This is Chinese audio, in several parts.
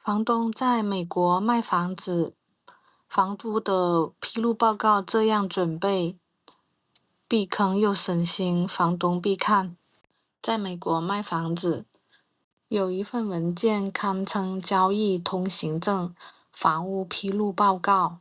房东在美国卖房子，房屋的披露报告这样准备，避坑又省心，房东必看。在美国卖房子，有一份文件堪称交易通行证，房屋披露报告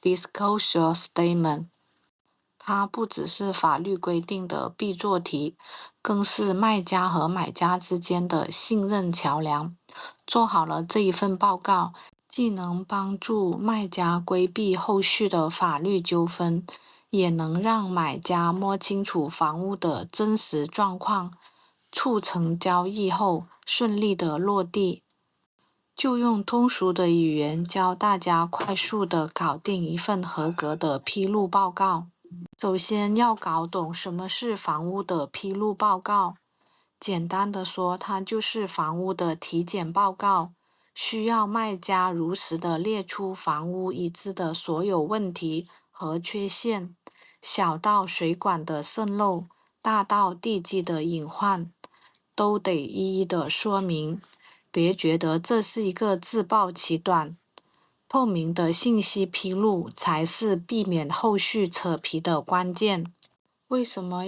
（Disclosure Statement）。它不只是法律规定的必做题，更是卖家和买家之间的信任桥梁。做好了这一份报告，既能帮助卖家规避后续的法律纠纷，也能让买家摸清楚房屋的真实状况，促成交易后顺利的落地。就用通俗的语言教大家快速的搞定一份合格的披露报告。首先要搞懂什么是房屋的披露报告。简单的说，它就是房屋的体检报告，需要卖家如实的列出房屋已知的所有问题和缺陷，小到水管的渗漏，大到地基的隐患，都得一一的说明。别觉得这是一个自曝其短，透明的信息披露才是避免后续扯皮的关键。为什么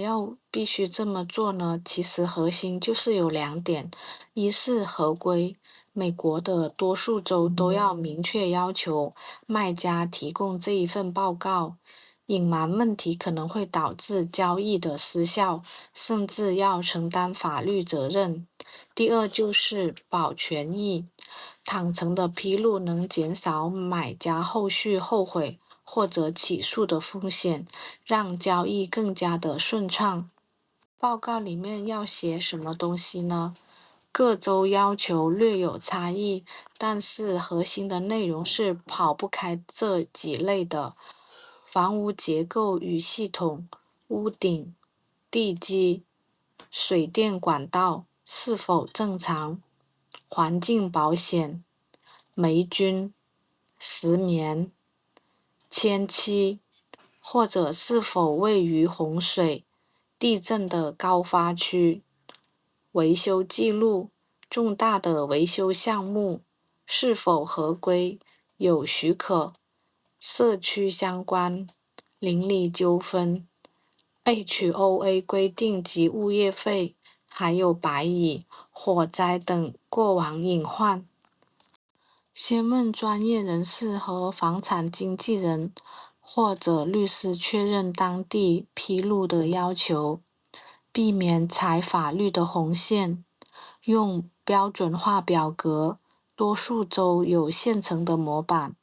必须这么做呢？其实核心就是有两点，一是合规，美国的多数州都要明确要求卖家提供这一份报告，隐瞒问题可能会导致交易的失效，甚至要承担法律责任。第二就是保全意，坦诚的披露能减少买家后续后悔或者起诉的风险，让交易更加的顺畅。报告里面要写什么东西呢？各州要求略有差异，但是核心的内容是跑不开这几类的：房屋结构与系统、屋顶、地基、水电管道是否正常、环境保险、霉菌、石棉、迁漆，或者是否位于洪水、地震的高发区，维修记录、重大的维修项目是否合规、有许可、社区相关、邻里纠纷、HOA 规定及物业费，还有白蚁、火灾等过往隐患。先问专业人士和房产经纪人或者律师确认当地披露的要求，避免踩法律的红线。用标准化表格，多数州有现成的模板，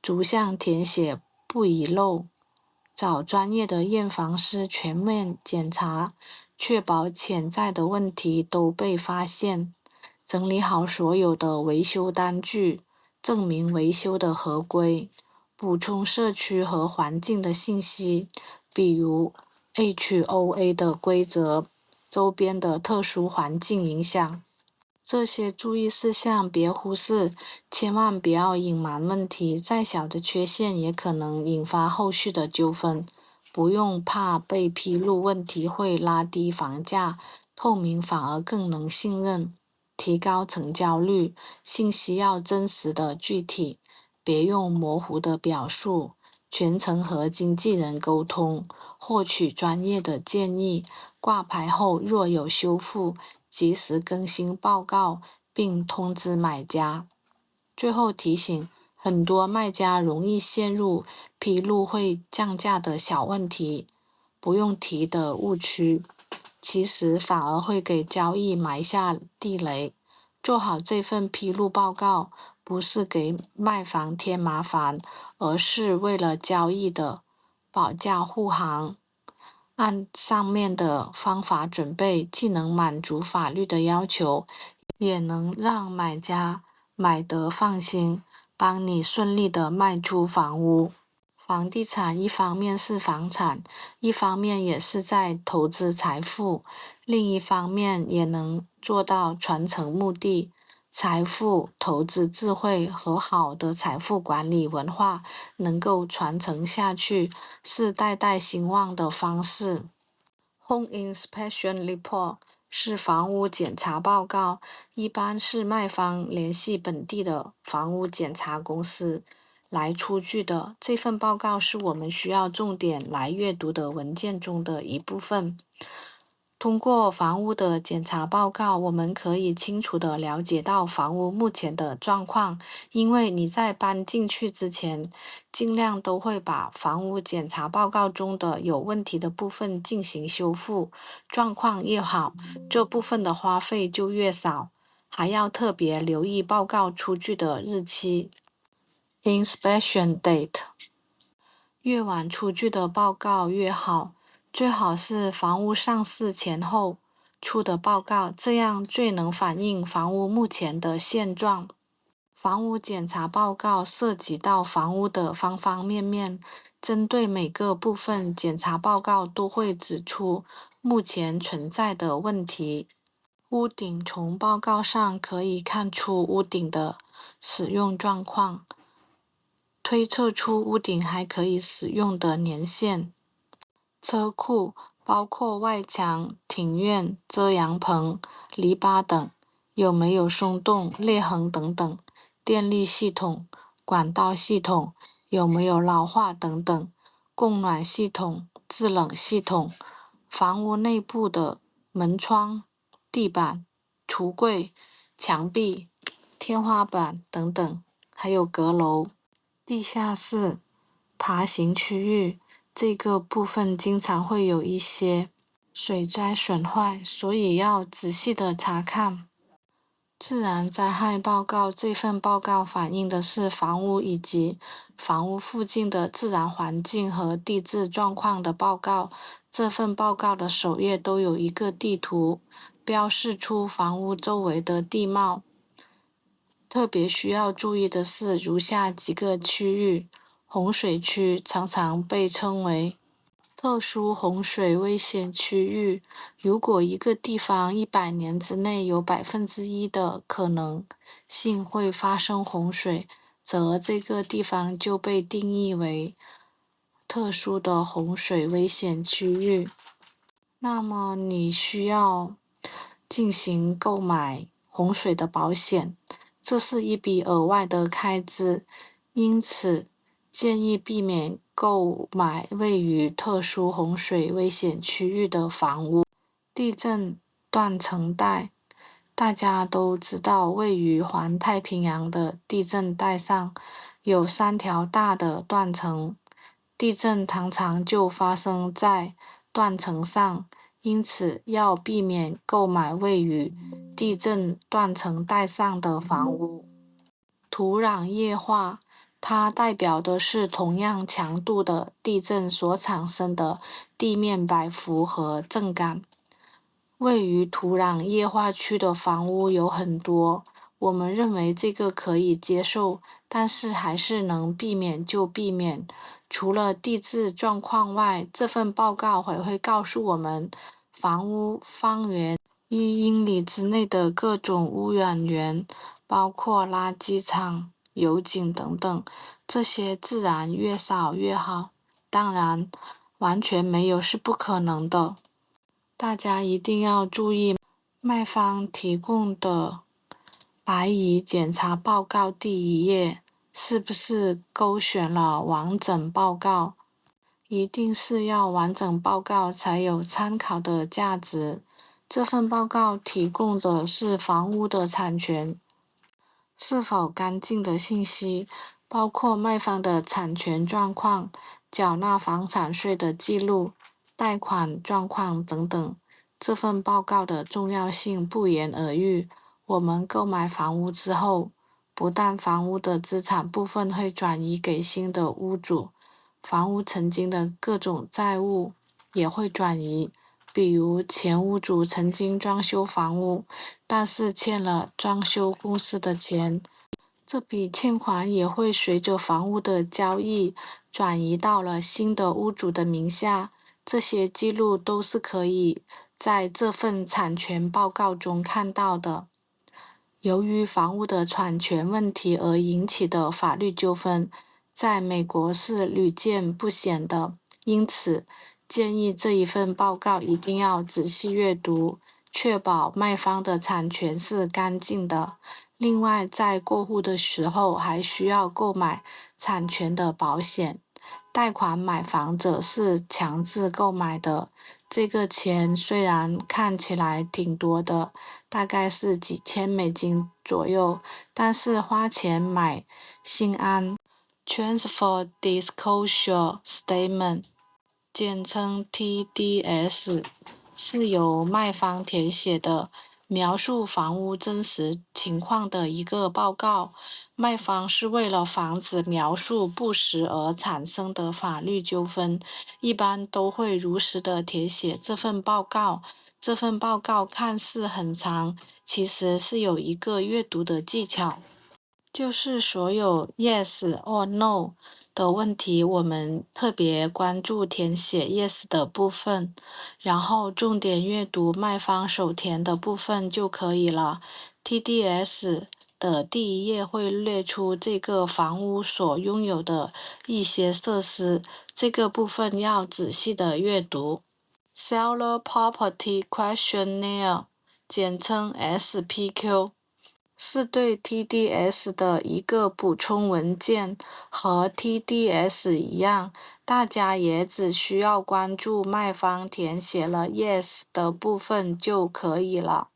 逐项填写不遗漏。找专业的验房师全面检查，确保潜在的问题都被发现。整理好所有的维修单据，证明维修的合规。补充社区和环境的信息，比如 HOA 的规则、周边的特殊环境影响。这些注意事项别忽视，千万不要隐瞒问题，再小的缺陷也可能引发后续的纠纷。不用怕被披露问题会拉低房价，透明反而更能信任，提高成交率。信息要真实的具体，别用模糊的表述。全程和经纪人沟通，获取专业的建议。挂牌后若有修复，及时更新报告，并通知买家。最后提醒，很多卖家容易陷入披露会降价的小问题，不用提的误区，其实反而会给交易埋下地雷。做好这份披露报告，不是给卖房添麻烦，而是为了交易的保驾护航。按上面的方法准备，既能满足法律的要求，也能让买家买得放心，帮你顺利的卖出房屋。房地产一方面是房产，一方面也是在投资财富，另一方面也能做到传承目的。财富、投资智慧和好的财富管理文化能够传承下去，是代代兴旺的方式。Home Inspection Report 是房屋检查报告，一般是卖方联系本地的房屋检查公司来出具的。这份报告是我们需要重点来阅读的文件中的一部分。通过房屋的检查报告，我们可以清楚地了解到房屋目前的状况，因为你在搬进去之前，尽量都会把房屋检查报告中的有问题的部分进行修复，状况越好，这部分的花费就越少。还要特别留意报告出具的日期 （inspection date）。越晚出具的报告越好，最好是房屋上市前后出的报告，这样最能反映房屋目前的现状。房屋检查报告涉及到房屋的方方面面，针对每个部分，检查报告都会指出目前存在的问题。屋顶从报告上可以看出屋顶的使用状况，推测出屋顶还可以使用的年限。车库包括外墙、庭院、遮阳棚、篱笆等，有没有松动、裂痕等等。电力系统、管道系统有没有老化等等。供暖系统、制冷系统、房屋内部的门窗、地板、橱柜、墙壁、天花板等等，还有阁楼。地下室、爬行区域这个部分经常会有一些水灾损坏，所以要仔细的查看。自然灾害报告这份报告反映的是房屋以及房屋附近的自然环境和地质状况的报告。这份报告的首页都有一个地图，标示出房屋周围的地貌。特别需要注意的是如下几个区域。洪水区常常被称为特殊洪水危险区域。如果一个地方100年之内有1%的可能性会发生洪水，则这个地方就被定义为特殊的洪水危险区域。那么你需要进行购买洪水的保险，这是一笔额外的开支，因此建议避免购买位于特殊洪水危险区域的房屋。地震断层带，大家都知道，位于环太平洋的地震带上有3条大的断层，地震常常就发生在断层上，因此要避免购买位于地震断层带上的房屋。土壤液化，它代表的是同样强度的地震所产生的地面摆幅和震感。位于土壤液化区的房屋有很多，我们认为这个可以接受，但是还是能避免就避免。除了地质状况外，这份报告还会告诉我们房屋方圆1英里之内的各种污染源，包括垃圾场、油井等等，这些自然越少越好。当然，完全没有是不可能的。大家一定要注意，卖方提供的白蚁检查报告第1页是不是勾选了完整报告？一定是要完整报告才有参考的价值。这份报告提供的是房屋的产权是否干净的信息，包括卖方的产权状况、缴纳房产税的记录、贷款状况等等。这份报告的重要性不言而喻。我们购买房屋之后，不但房屋的资产部分会转移给新的屋主，房屋曾经的各种债务也会转移。比如前屋主曾经装修房屋，但是欠了装修公司的钱，这笔欠款也会随着房屋的交易转移到了新的屋主的名下。这些记录都是可以在这份产权报告中看到的。由于房屋的产权问题而引起的法律纠纷，在美国是屡见不鲜的，因此建议这一份报告一定要仔细阅读，确保卖方的产权是干净的。另外，在过户的时候还需要购买产权的保险。贷款买房者是强制购买的，这个钱虽然看起来挺多的，大概是几千美金左右，但是花钱买心安 Transfer Disclosure Statement，简称 TDS，是由卖方填写的描述房屋真实情况的一个报告。卖方是为了防止描述不实而产生的法律纠纷，一般都会如实的填写这份报告。这份报告看似很长，其实是有一个阅读的技巧。就是所有 yes or no 的问题，我们特别关注填写 yes 的部分，然后重点阅读卖方手填的部分就可以了。TDS 的第一页会列出这个房屋所拥有的一些设施，这个部分要仔细的阅读。Seller Property Questionnaire， 简称 SPQ。是对 TDS 的一个补充文件，和 TDS 一样，大家也只需要关注卖方填写了 Yes 的部分就可以了。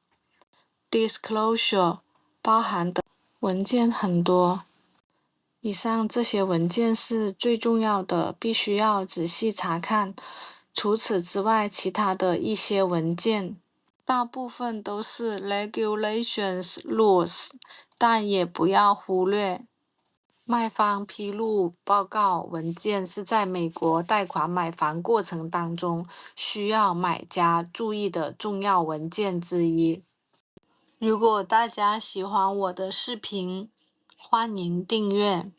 Disclosure 包含的文件很多，以上这些文件是最重要的，必须要仔细查看。除此之外，其他的一些文件大部分都是 regulations rules， 但也不要忽略。卖方披露报告文件是在美国贷款买房过程当中需要买家注意的重要文件之一。如果大家喜欢我的视频，欢迎订阅。